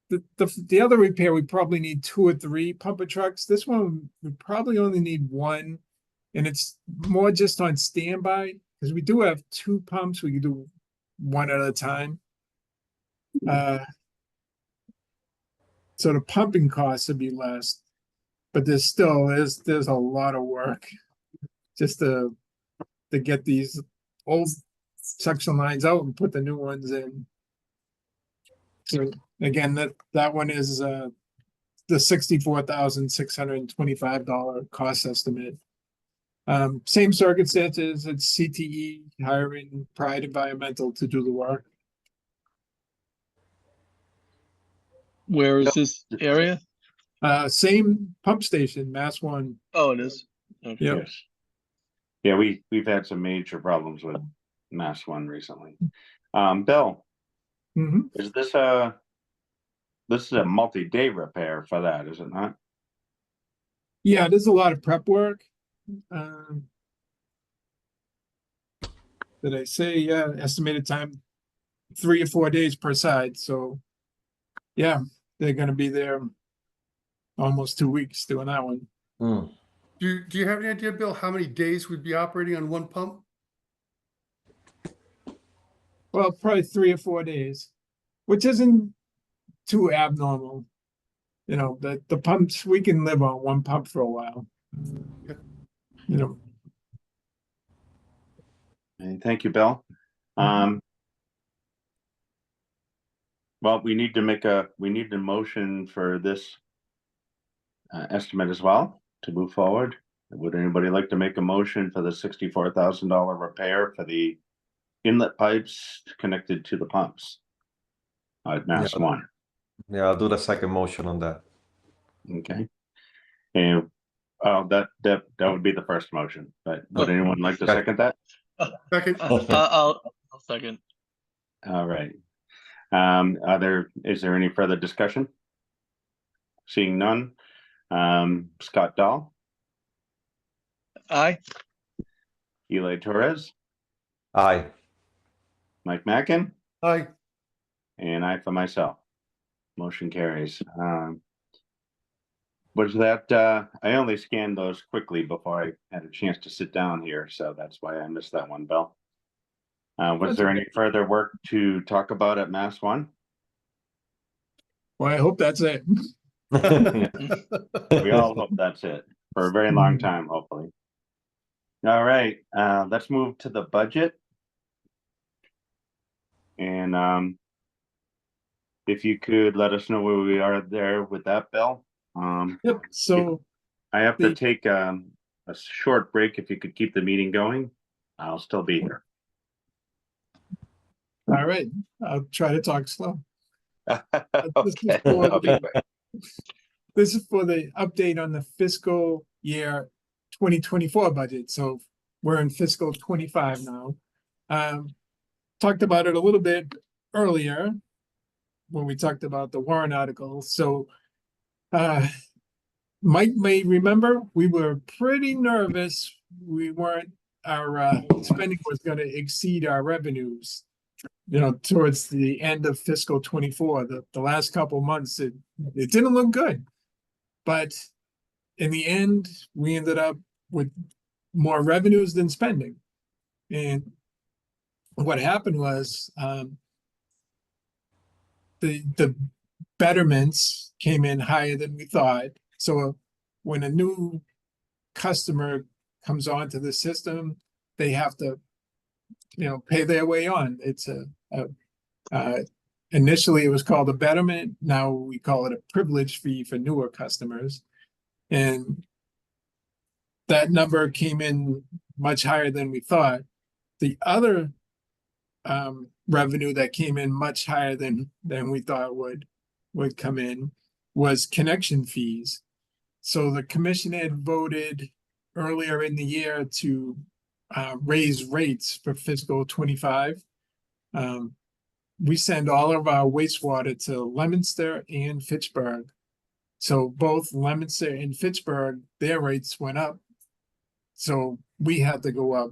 the other repair, we probably need 2 or 3 pumper trucks. This one, we probably only need 1. And it's more just on standby, because we do have 2 pumps. We can do 1 at a time. So the pumping costs would be less, but there's a lot of work just to get these old suction lines out and put the new ones in. So again, that one is the $64,625 cost estimate. Same circumstances, it's CTE hiring Pride Environmental to do the work. where is this area? Same pump station, Mass One. Oh, it is. Okay. Yep. Yes. Yeah, we've had some major problems with Mass One recently. Bill, Mhm. is this is a multi-day repair for that, is it not? Yeah, there's a lot of prep work. Did I say, yeah, estimated time 3 or 4 days per side, so yeah, they're gonna be there almost 2 weeks doing that one. Mm. Do you have any idea, Bill, how many days we'd be operating on one pump? Well, probably 3 or 4 days, which isn't too abnormal. You know, the pumps, we can live on one pump for a while. You know, And thank you, Bill. Well, we need a motion for this estimate as well to move forward. Would anybody like to make a motion for the $64,000 repair for the inlet pipes connected to the pumps at Mass Yeah. One? Yeah, I'll do the second motion on that. Okay. And that would be the first motion, but would anyone like to Okay. second that? Second, I'll second. All right. Is there any further discussion? Seeing none. Scott Dahl, I, Eli Torres, Aye. Mike Mackin, aye. and I for myself. Motion carries. Was that, I only scanned those quickly before I had a chance to sit down here, so that's why I missed that one, Bill. Was there any further work to talk about at Mass One? Well, I hope that's it. We all hope that's it for a very long time, hopefully. All right, let's move to the budget. And if you could let us know where we are there with that, Bill. Yep, so I have to the- take a short break. If you could keep the meeting going, I'll still be here. all right, I'll try to talk slow. Okay. This is for the update on the fiscal year 2024 budget. So we're in fiscal 25 now. Talked about it a little bit earlier when we talked about the warrant article. So Mike may remember we were pretty nervous. Our spending was going to exceed our revenues. Towards the end of fiscal 24, the last couple months, it didn't look good. But in the end, we ended up with more revenues than spending. And what happened was the betterments came in higher than we thought. So when a new customer comes onto the system, they have to pay their way on. It's initially it was called a betterment. Now we call it a privilege fee for newer customers. And that number came in much higher than we thought. The other revenue that came in much higher than we thought would come in was connection fees. So the commission had voted earlier in the year to raise rates for fiscal 25. We send all of our wastewater to Leominster and Fitchburg. So both Leominster and Fitchburg, their rates went up. So we had to go up,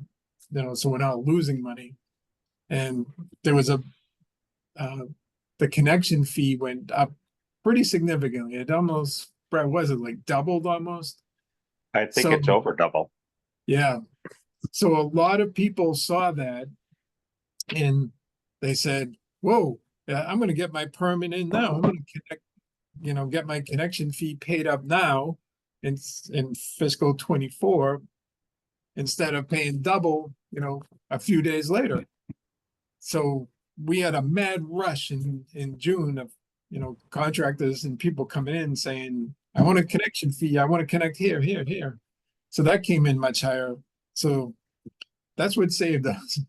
so we're not losing money. And there was the connection fee went up pretty significantly. It almost, Brett, was it like doubled almost? I think it's over double. Yeah. So a lot of people saw that and they said, whoa, I'm going to get my permit in now. I'm going to connect, get my connection fee paid up now in fiscal 24 instead of paying double, a few days later. So we had a mad rush in June of, contractors and people coming in saying, I want a connection fee. I want to connect here. So that came in much higher. So that's what saved us.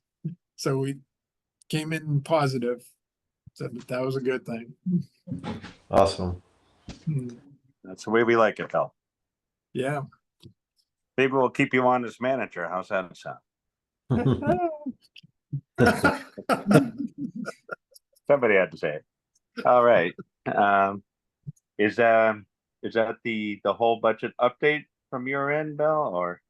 So we came in positive. So that was a good thing. Awesome. That's the way we like it, Bill. Yeah. Maybe we'll keep you on as manager. How's that sound? Somebody had to say it. All right. Is that the whole budget update from your end, Bill, or?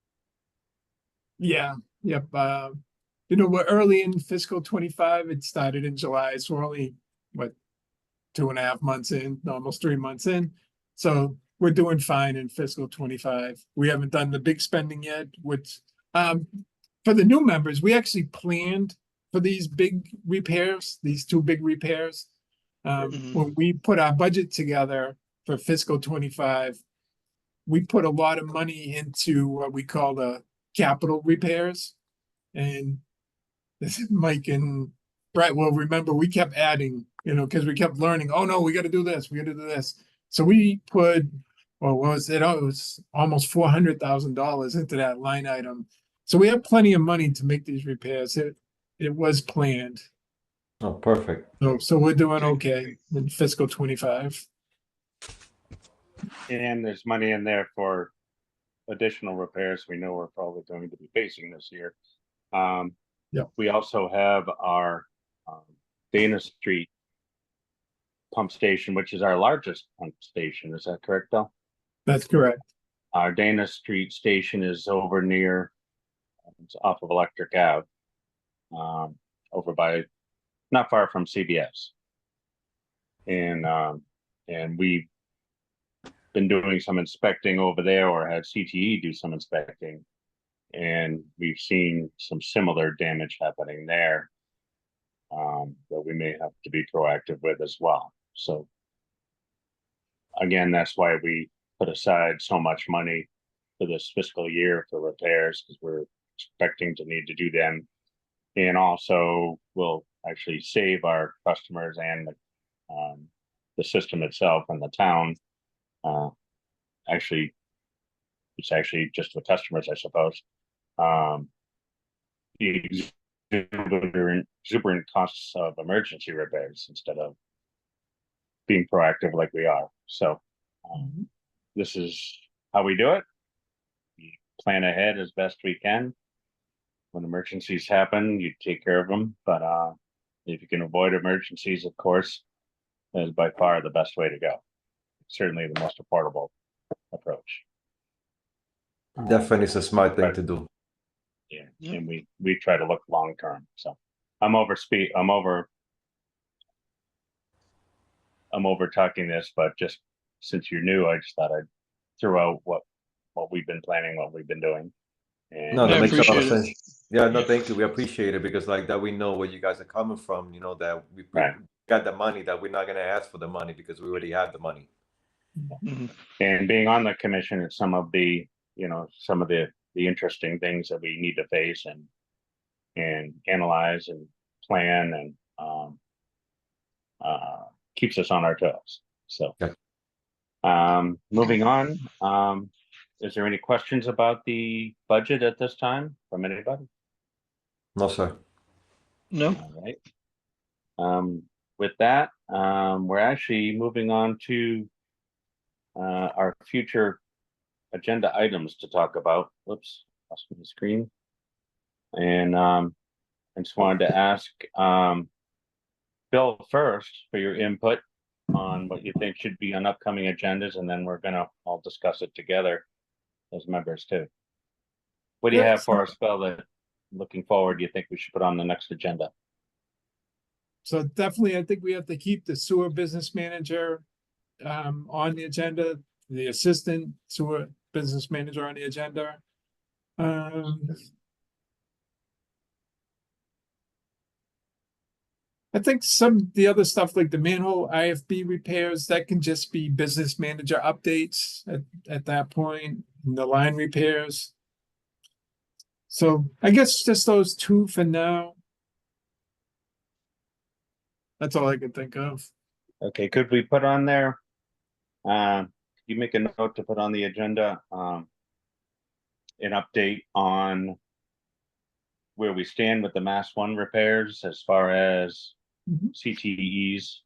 Yeah. Yep. We're early in fiscal 25. It started in July. So we're only, 2.5 months in, almost 3 months in. So we're doing fine in fiscal 25. We haven't done the big spending yet, which, for the new members, we actually planned for these big repairs, these 2 big repairs. When we put our budget together for fiscal 25, we put a lot of money into what we call the capital repairs. And Mike and Brett will remember we kept adding, because we kept learning, oh no, we got to do this, we got to do this. So we put, what was it? Oh, it was almost $400,000 into that line item. So we have plenty of money to make these repairs. It was planned. Oh, perfect. So we're doing okay in fiscal 25. And there's money in there for additional repairs we know we're probably going to be facing this year. Yep. We also have our Dana Street pump station, which is our largest pump station. Is that correct, Bill? That's correct. Our Dana Street station is over near, it's off of Electric Ave, over by, not far from CBS. And we've been doing some inspecting over there, or had CTE do some inspecting. And we've seen some similar damage happening there. that we may have to be proactive with as well. So again, that's why we put aside so much money for this fiscal year for repairs, because we're expecting to need to do them. And also will actually save our customers and the system itself and the town. Actually, it's actually just the customers, I suppose. The exuberant costs of emergency repairs instead of being proactive like we are. So this is how we do it. We plan ahead as best we can. When emergencies happen, you take care of them. But if you can avoid emergencies, of course, that is by far the best way to go. Certainly the most affordable approach. Definitely, it's a smart thing to do. Yeah, and we try to look long term. So I'm over talking this, but just since you're new, I just thought I'd throw out what we've been planning, what we've been doing. And No, that I makes a lot of appreciate it. sense. Yeah, no, thank you. We appreciate it because like that we know where you guys are coming from, you know, that we Right. got the money, that we're not gonna ask for the money because we already have the money. Mhm. and being on the commission is some of the interesting things that we need to face and analyze and plan and keeps us on our toes. So Okay. moving on, is there any questions about the budget at this time from anybody? No, sir. No, All right. With that, we're actually moving on to our future agenda items to talk about. Whoops, lost my screen. And I just wanted to ask Bill first for your input on what you think should be on upcoming agendas, and then we're gonna all discuss it together as members too. What do you have for us, Bill, that looking forward you think we should put on the next agenda? So definitely, I think we have to keep the sewer business manager on the agenda, the assistant sewer business manager on the agenda. I think the other stuff like the manhole IFB repairs, that can just be business manager updates at that point, and the line repairs. So I guess just those two for now. That's all I can think of. Okay, could we put on there? You make a note to put on the agenda an update on where we stand with the Mass One repairs as far as CTE's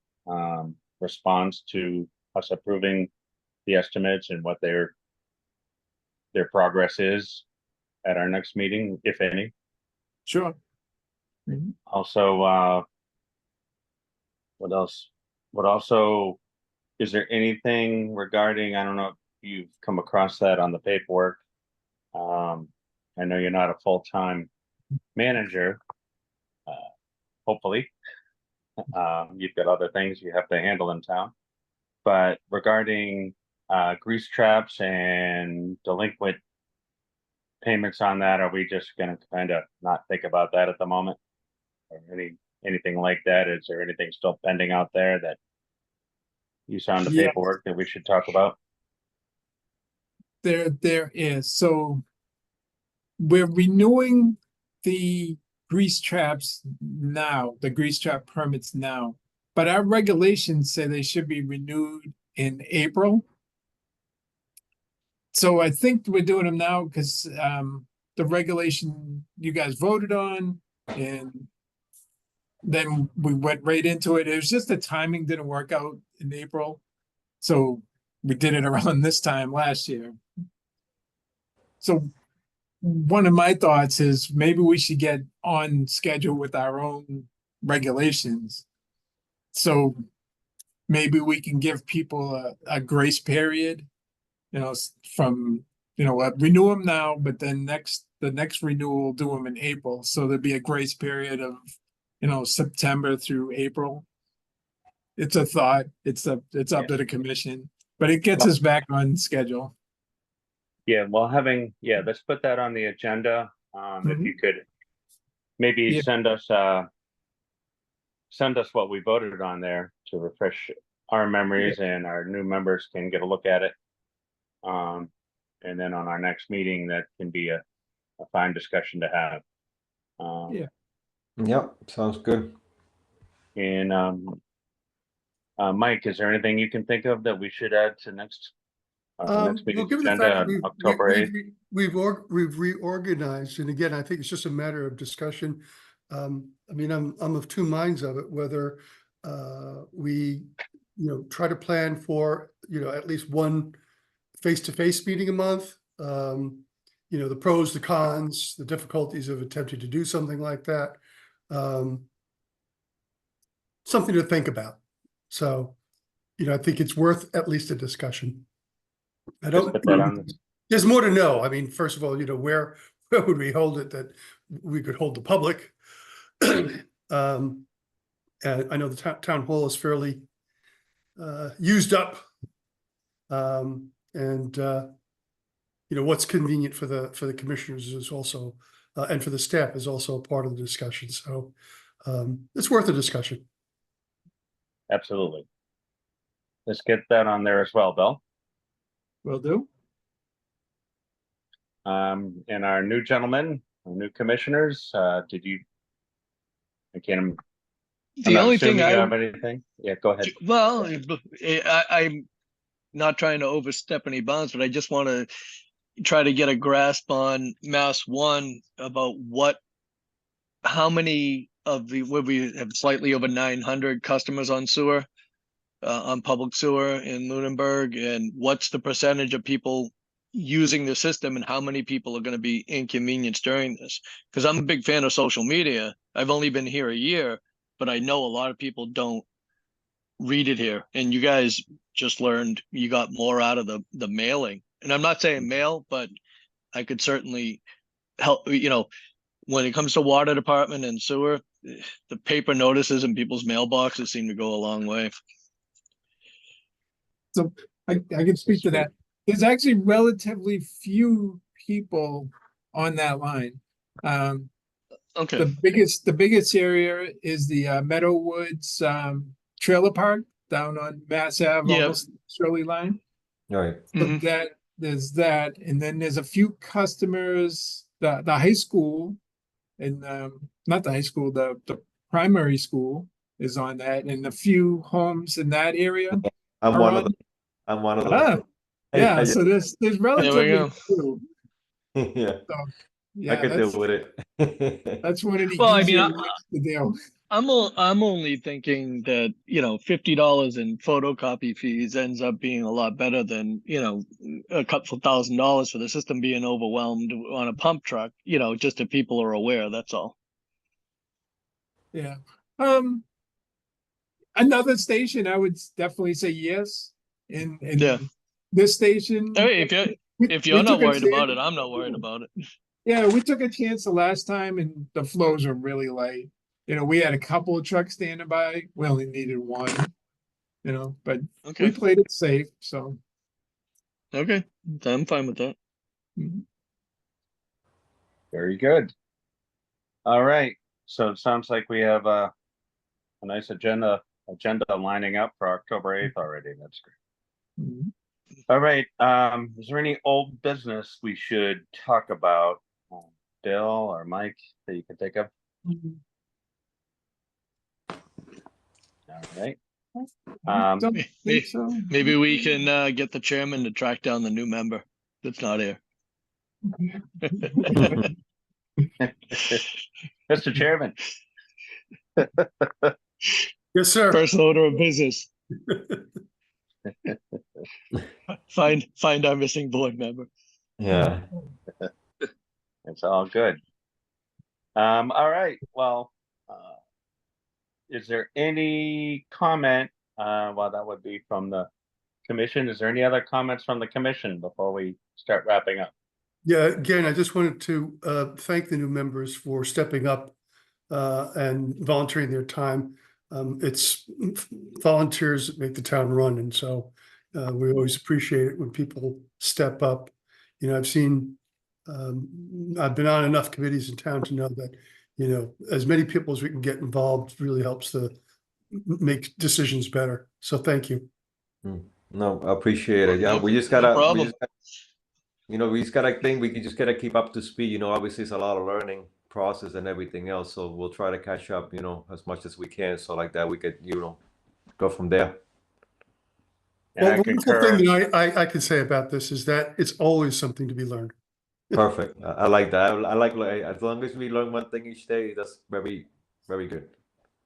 response to us approving the estimates and what their progress is at our next meeting, if any. Sure. Also, what else? What also, is there anything regarding, I don't know if you've come across that on the paperwork. I know you're not a full-time manager, hopefully. You've got other things you have to handle in town. But regarding grease traps and delinquent payments on that, are we just gonna kind of not think about that at the moment? Or anything like that? Is there anything still pending out there that you saw in the Yeah. paperwork that we should talk about? There is. So we're renewing the grease traps now, the grease trap permits now, but our regulations say they should be renewed in April. So I think we're doing them now because the regulation you guys voted on, and then we went right into it. It was just the timing didn't work out in April. So we did it around this time last year. So one of my thoughts is maybe we should get on schedule with our own regulations. So maybe we can give people a grace period, from, renew them now, but then the next renewal, do them in April. So there'd be a grace period of, September through April. It's a thought. It's up to the commission, but it gets us back on schedule. Yeah, well, let's put that on the agenda. If you could maybe Yeah. send us send us what we voted on there to refresh our memories, and our new members can get a look at it. And then on our next meeting, that can be a fine discussion to have. Yeah. Yeah, sounds good. And Mike, is there anything you can think of that we should add to next Well, meeting's given the agenda fact on that October 8th? we've reorganized, and again, I think it's just a matter of discussion. I mean, I'm of two minds of it, whether we, try to plan for, at least one face-to-face meeting a month. The pros, the cons, the difficulties of attempting to do something like that. Something to think about. So, I think it's worth at least a discussion. I Just don't, put that on. there's more to know. I mean, first of all, where would we hold it that we could hold the public? And I know the town hall is fairly used up. What's convenient for the commissioners is also, and for the staff is also a part of the discussion. So it's worth a discussion. Absolutely. Let's get that on there as well, Bill. Will do. And our new gentlemen, our new commissioners, did you? I'm The not only thing assuming you I, have anything. Yeah, go ahead. well, I'm not trying to overstep any bounds, but I just want to try to get a grasp on Mass One about how many of we have slightly over 900 customers on sewer, on public sewer in Lunenburg, and what's the percentage of people using the system, and how many people are going to be inconvenienced during this? Because I'm a big fan of social media. I've only been here a year, but I know a lot of people don't read it here, and you guys just learned you got more out of the mailing. And I'm not saying mail, but I could certainly help. When it comes to water department and sewer, the paper notices in people's mailboxes seem to go a long way. So I can speak to that. There's actually relatively few people on that line. Okay. The biggest area is the Meadowwoods trailer park down on Mass Ave, Yep. almost Shirley line. All right. So Mhm. there's that, and then there's a few customers. The high school, and not the high school, the primary school is on that, and a few homes in that area. I'm are one of on- them. I'm one of them. Ah, yeah. So there's relatively go. few. Yeah, So I yeah, can deal with it. that's one of the Well, I mean, easier ways to deal. I'm only thinking that, $50 in photocopy fees ends up being a lot better than, a couple $1,000s for the system being overwhelmed on a pump truck, just if people are aware, that's all. Yeah. Another station, I would definitely say yes. In Yeah. this station. Hey, if you're we not took a worried about chance- it, I'm not worried about it. Yeah, we took a chance the last time, and the flows were really light. We had a couple of trucks standing by. We only needed one. But we Okay. played it safe. So Okay. I'm fine with that. mhm. Very good. All right. So it sounds like we have a nice agenda lining up for October 8th already. That's great. Mhm. All right. Is there any old business we should talk about, Bill or Mike, that you can think of? All right. Don't think so. Maybe we can get the chairman to track down the new member that's not here. Mr. Chairman. Yes, sir. First order of business. Find our missing board member. Yeah. It's all good. All right. Well, is there any comment? Well, that would be from the commission. Is there any other comments from the commission before we start wrapping up? Yeah, again, I just wanted to thank the new members for stepping up and volunteering their time. It's volunteers that make the town run, and so we always appreciate it when people step up. I've been on enough committees in town to know that as many people as we can get involved really helps to make decisions better. So thank you. No, I appreciate it. Yeah, No- we just no gotta, problem. we just gotta think, we just gotta keep up to speed, obviously it's a lot of learning process and everything else, so we'll try to catch up, as much as we can, so like that we could, go from there. And Well, I the wonderful concur. thing that I can say about this is that it's always something to be learned. Perfect. I like that. I like, as long as we learn one thing each day, that's very, very good.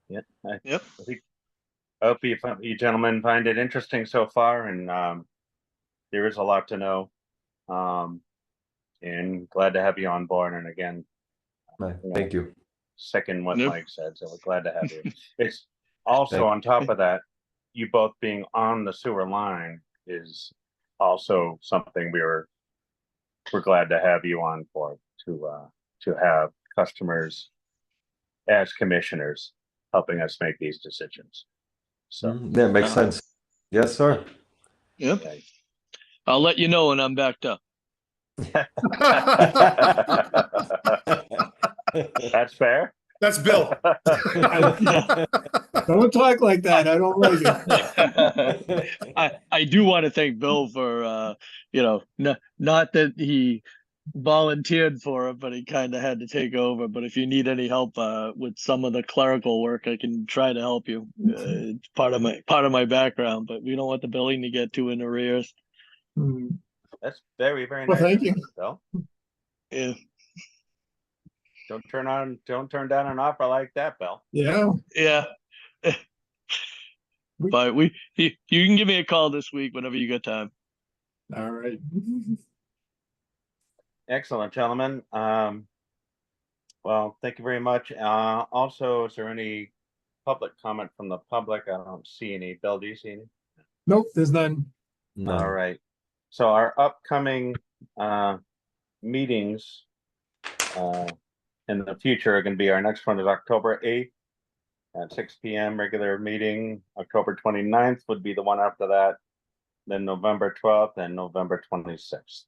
Yeah. Yep. I hope you gentlemen find it interesting so far, and there is a lot to know. And glad to have you on board. And again, Right, thank you. second what Yep. Mike said, so we're glad to have you. It's also on top of that, you both being on the sewer line is also something we're glad to have you on for, to have customers as commissioners helping us make these decisions. So Yeah, makes sense. Yes, sir. Yep. I'll let you know when I'm backed up. that's fair. That's Bill. Don't talk like that. I don't like it. I do want to thank Bill for not that he volunteered for it, but he kind of had to take over. But if you need any help with some of the clerical work, I can try to help you. It's part of my background, but we don't want the billing to get too in arrears. Hmm. That's very, very Well, nice. thank of you. Bill. Yeah, Don't turn down an offer like that, Bill. Yeah. yeah. But you can give me a call this week whenever you got time. All right. Excellent, gentlemen. Well, thank you very much. Also, is there any public comment from the public? I don't see any. Bill, do you see any? Nope, there's none. No. All right. So our upcoming meetings in the future are going to be, our next one is October 8th at 6 p.m. regular meeting. October 29th would be the one after that. Then November 12th and November 26th.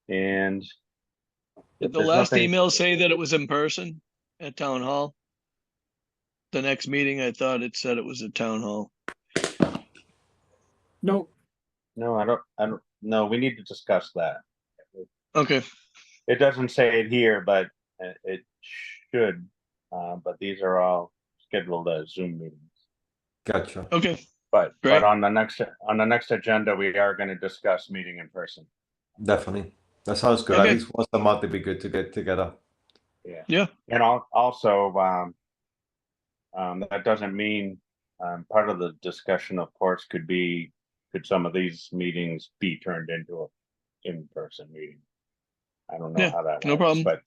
And Did the there's last nothing- email say that it was in person at town hall? The next meeting, I thought it said it was at town hall. Nope. No, I don't no, we need to discuss that. Okay, It doesn't say it here, but it should. But these are all scheduled as Zoom meetings. Gotcha. okay, But Great. on the next agenda, we are going to discuss meeting in person. Definitely. That sounds good. At Okay. least once a month it'd be good to get together. yeah, And also, that doesn't mean part of the discussion, of course, could some of these meetings be turned into a in-person meeting? I don't know Yeah, how that no works, problem. but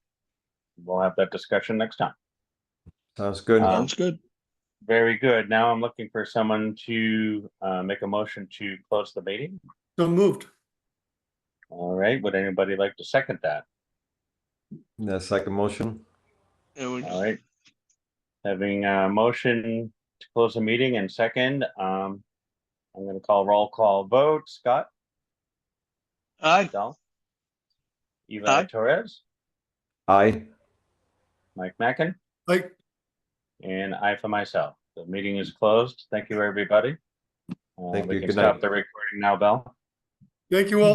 we'll have that discussion next time. Sounds good. sounds good. Very good. Now I'm looking for someone to make a motion to close the meeting. So moved. All right. Would anybody like to second that? Yeah, second motion. All right. Having a motion to close the meeting and second, I'm going to call roll call vote. Scott? Aye, Del? Eva Aye. Torres? Aye. Mike Mackin? Like, And I for myself. The meeting is closed. Thank you, everybody. Thank We you. can Good stop night. the recording now, Bell. thank you all.